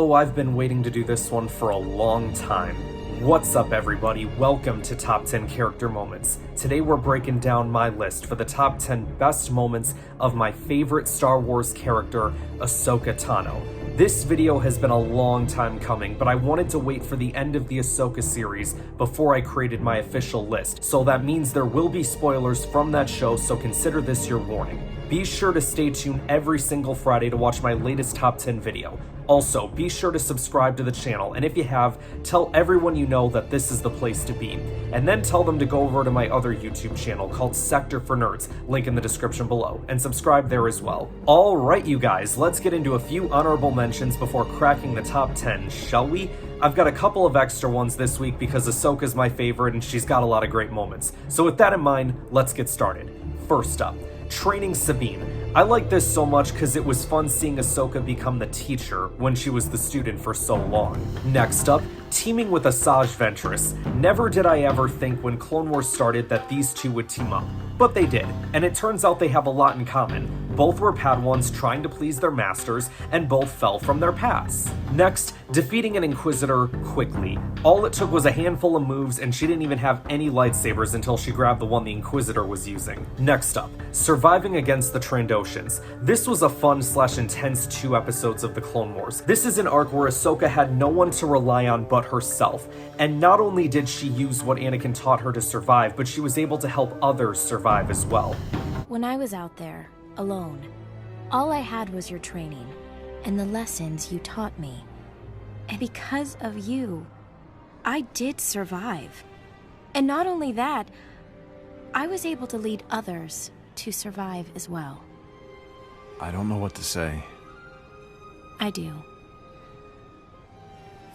Oh, I've been waiting to do this one for a long time. What's up, everybody? Welcome to Top 10 Character Moments. Today we're breaking down my list for the top 10 best moments of my favorite Star Wars character, Ahsoka Tano. This video has been a long time coming, but I wanted to wait for the end of the Ahsoka series before I created my official list, so that means there will be spoilers from that show, so consider this your warning. Be sure to stay tuned every single Friday to watch my latest top 10 video. Also, be sure to subscribe to the channel, and if you have, tell everyone you know that this is the place to be. And then tell them to go over to my other YouTube channel called Sector for Nerds, link in the description below, and subscribe there as well. Alright you guys, let's get into a few honorable mentions before cracking the top 10, shall we? I've got a couple of extra ones this week because Ahsoka's my favorite and she's got a lot of great moments. So with that in mind, let's get started. First up, training Sabine. I like this so much because it was fun seeing Ahsoka become the teacher when she was the student for so long. Next up, teaming with Asajj Ventress. Never did I ever think when Clone Wars started that these two would team up, but they did, and it turns out they have a lot in common. Both were Padawans trying to please their masters, and both fell from their paths. Next, defeating an Inquisitor quickly. All it took was a handful of moves, and she didn't even have any lightsabers until she grabbed the one the Inquisitor was using. Next up, surviving against the Trandoshans. This was a fun/intense 2 episodes of the Clone Wars. This is an arc where Ahsoka had no one to rely on but herself, and not only did she use what Anakin taught her to survive, but she was able to help others survive as well. When I was out there, alone, all I had was your training and the lessons you taught me. And because of you, I did survive. And not only that, I was able to lead others to survive as well. I don't know what to say. I do.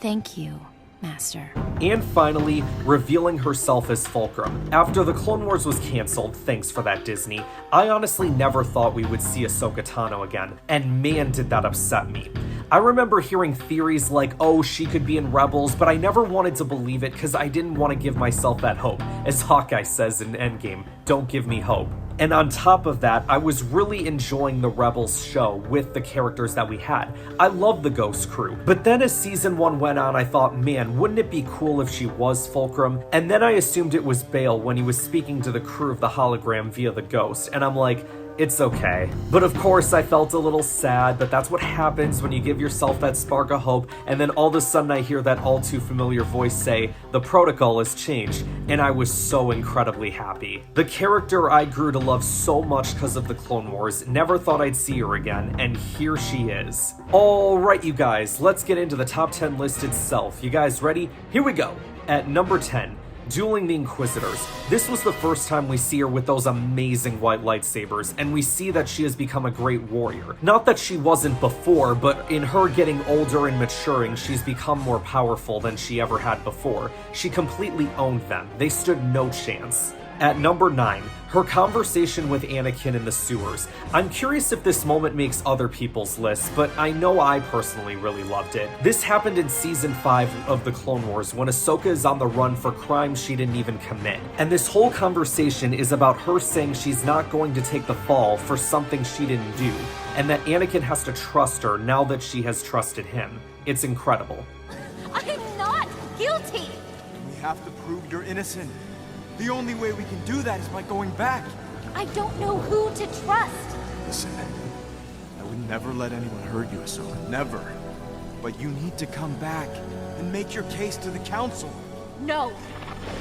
Thank you, Master. And finally, revealing herself as Fulcrum. After the Clone Wars was cancelled, thanks for that Disney, I honestly never thought we would see Ahsoka Tano again, and man did that upset me. I remember hearing theories like, oh, she could be in Rebels, but I never wanted to believe it because I didn't want to give myself that hope. As Hawkeye says in Endgame, don't give me hope. And on top of that, I was really enjoying the Rebels show with the characters that we had. I love the Ghost crew. But then as season 1 went on, I thought, man, wouldn't it be cool if she was Fulcrum? And then I assumed it was Bail when he was speaking to the crew of the hologram via the Ghost. And I'm like, it's okay. But of course I felt a little sad, but that's what happens when you give yourself that spark of hope, and then all of a sudden I hear that all too familiar voice say, the protocol has changed, and I was so incredibly happy. The character I grew to love so much because of the Clone Wars, never thought I'd see her again, and here she is. Alright you guys, let's get into the top 10 list itself. You guys ready? Here we go. At number 10, Dueling the Inquisitors. This was the first time we see her with those amazing white lightsabers, and we see that she has become a great warrior. Not that she wasn't before, but in her getting older and maturing, she's become more powerful than she ever had before. She completely owned them. They stood no chance. At number 9, her conversation with Anakin in the sewers. I'm curious if this moment makes other people's lists, but I know I personally really loved it. This happened in season 5 of the Clone Wars when Ahsoka is on the run for crimes she didn't even commit. And this whole conversation is about her saying she's not going to take the fall for something she didn't do, and that Anakin has to trust her now that she has trusted him. It's incredible. I'm not guilty! We have to prove you're innocent. The only way we can do that is by going back. I don't know who to trust! Listen, I would never let anyone hurt you, Ahsoka. Never. But you need to come back and make your case to the Council. No!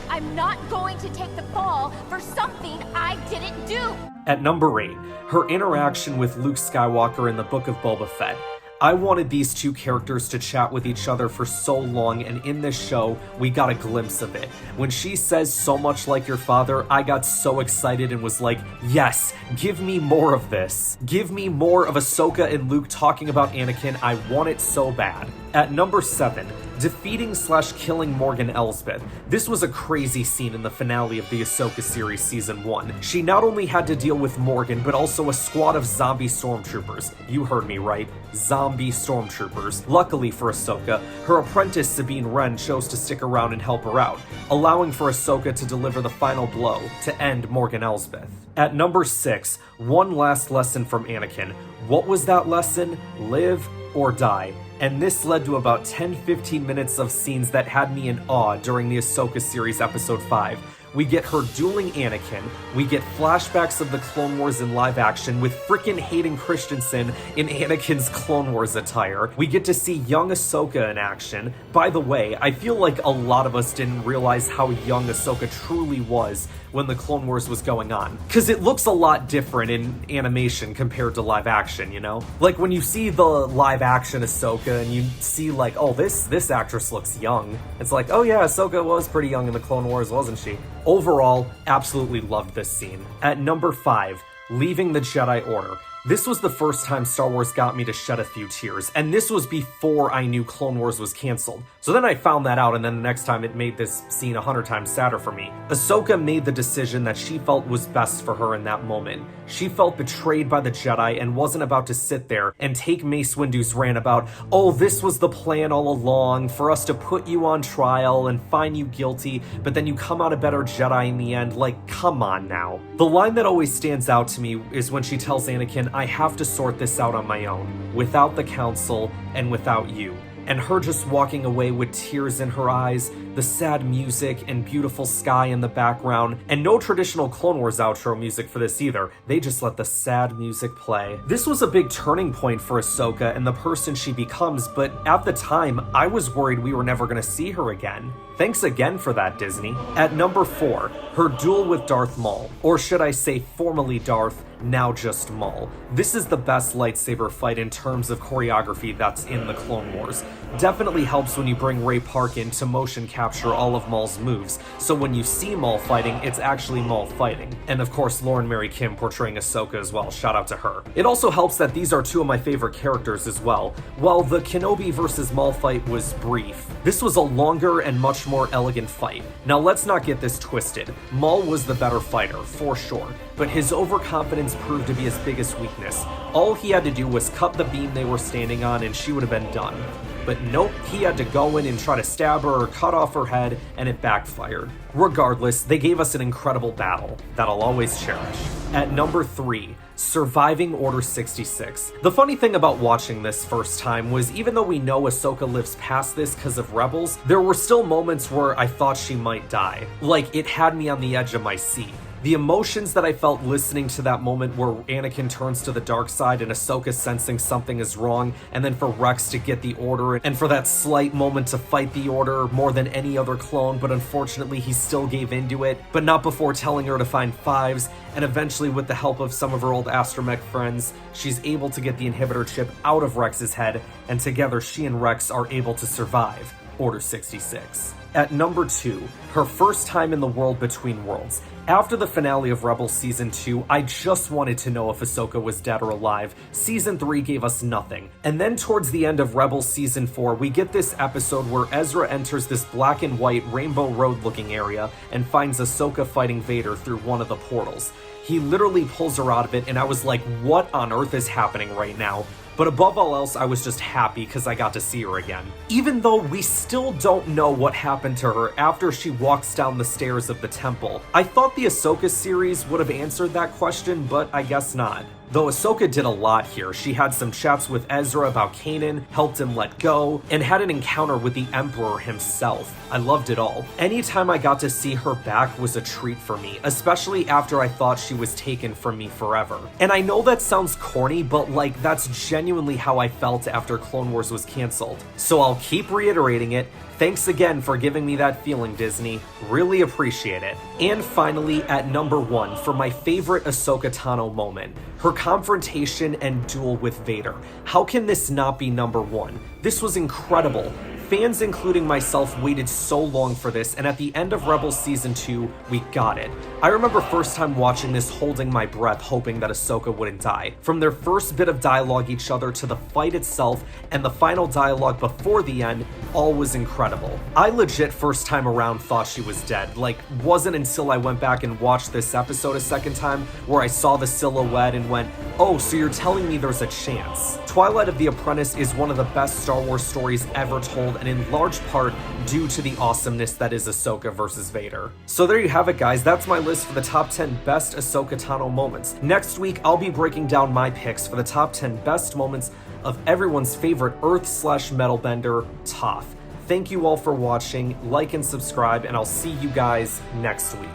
I'm not going to take the fall for something I didn't do! At number 8, her interaction with Luke Skywalker in the Book of Boba Fett. I wanted these two characters to chat with each other for so long, and in this show, we got a glimpse of it. When she says so much like your father, I got so excited and was like, yes, give me more of this. Give me more of Ahsoka and Luke talking about Anakin. I want it so bad. At number 7, defeating/killing Morgan Elsbeth. This was a crazy scene in the finale of the Ahsoka series season 1. She not only had to deal with Morgan, but also a squad of zombie stormtroopers. You heard me right, zombie stormtroopers. Luckily for Ahsoka, her apprentice Sabine Wren chose to stick around and help her out, allowing for Ahsoka to deliver the final blow to end Morgan Elsbeth. At number 6, one last lesson from Anakin. What was that lesson? Live or die. and this led to about 10-15 minutes of scenes that had me in awe during the Ahsoka series episode 5. We get her dueling Anakin, we get flashbacks of the Clone Wars in live action with frickin' Hayden Christensen in Anakin's Clone Wars attire. We get to see young Ahsoka in action. By the way, I feel like a lot of us didn't realize how young Ahsoka truly was when the Clone Wars was going on. Cause it looks a lot different in animation compared to live action, you know? Like when you see the live action Ahsoka and you see like, oh, this actress looks young. It's like, oh yeah, Ahsoka was pretty young in the Clone Wars, wasn't she? Overall, absolutely loved this scene. At number 5, leaving the Jedi Order. This was the first time Star Wars got me to shed a few tears, and this was before I knew Clone Wars was canceled. So then I found that out, and then the next time it made this scene 100 times sadder for me. Ahsoka made the decision that she felt was best for her in that moment. She felt betrayed by the Jedi and wasn't about to sit there and take Mace Windu's rant about, oh, this was the plan all along, for us to put you on trial and find you guilty, but then you come out a better Jedi in the end. Like, come on now. The line that always stands out to me is when she tells Anakin, I have to sort this out on my own, without the Council and without you. And her just walking away with tears in her eyes, the sad music and beautiful sky in the background, and no traditional Clone Wars outro music for this either. They just let the sad music play. This was a big turning point for Ahsoka and the person she becomes, but at the time, I was worried we were never gonna see her again. Thanks again for that, Disney. At number 4, her duel with Darth Maul, or should I say formerly Darth, now just Maul. This is the best lightsaber fight in terms of choreography that's in the Clone Wars. Definitely helps when you bring Ray Park in to motion capture all of Maul's moves, so when you see Maul fighting, it's actually Maul fighting. And of course, Lauren Mary Kim portraying Ahsoka as well, shout out to her. It also helps that these are two of my favorite characters as well. While the Kenobi versus Maul fight was brief, this was a longer and much more elegant fight. Now let's not get this twisted. Maul was the better fighter, for sure, but his overconfidence proved to be his biggest weakness. All he had to do was cut the beam they were standing on and she would have been done. But nope, he had to go in and try to stab her or cut off her head, and it backfired. Regardless, they gave us an incredible battle that I'll always cherish. At number 3, surviving Order 66. The funny thing about watching this first time was even though we know Ahsoka lives past this because of Rebels, there were still moments where I thought she might die. Like, it had me on the edge of my seat. The emotions that I felt listening to that moment where Anakin turns to the dark side and Ahsoka sensing something is wrong, and then for Rex to get the order, and for that slight moment to fight the order more than any other clone, but unfortunately he still gave into it, but not before telling her to find Fives, and eventually with the help of some of her old astromech friends, she's able to get the inhibitor chip out of Rex's head, and together she and Rex are able to survive Order 66. At number 2, her first time in the World Between Worlds. After the finale of Rebels Season 2, I just wanted to know if Ahsoka was dead or alive. Season 3 gave us nothing. And then towards the end of Rebels Season 4, we get this episode where Ezra enters this black and white Rainbow Road looking area and finds Ahsoka fighting Vader through one of the portals. He literally pulls her out of it and I was like, what on earth is happening right now? But above all else, I was just happy because I got to see her again. Even though we still don't know what happened to her after she walks down the stairs of the temple. I thought the Ahsoka series would have answered that question, but I guess not. Though Ahsoka did a lot here. She had some chats with Ezra about Kanan, helped him let go, and had an encounter with the Emperor himself. I loved it all. Anytime I got to see her back was a treat for me, especially after I thought she was taken from me forever. And I know that sounds corny, but like that's genuinely how I felt after Clone Wars was canceled. So I'll keep reiterating it. Thanks again for giving me that feeling, Disney. Really appreciate it. And finally, at number 1, for my favorite Ahsoka Tano moment, her confrontation and duel with Vader. How can this not be number 1? This was incredible. Fans, including myself, waited so long for this, and at the end of Rebels Season 2, we got it. I remember first time watching this holding my breath hoping that Ahsoka wouldn't die. From their first bit of dialogue each other to the fight itself and the final dialogue before the end, all was incredible. I legit first time around thought she was dead. Like, wasn't until I went back and watched this episode a second time where I saw the silhouette and went, oh, so you're telling me there's a chance. Twilight of the Apprentice is one of the best Star Wars stories ever told and in large part due to the awesomeness that is Ahsoka versus Vader. So there you have it, guys. That's my list for the top 10 best Ahsoka Tano moments. Next week, I'll be breaking down my picks for the top 10 best moments of everyone's favorite Earth/Metalbender, Toph. Thank you all for watching, like and subscribe, and I'll see you guys next week.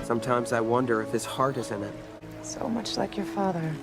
Sometimes I wonder if his heart is in it. So much like your father.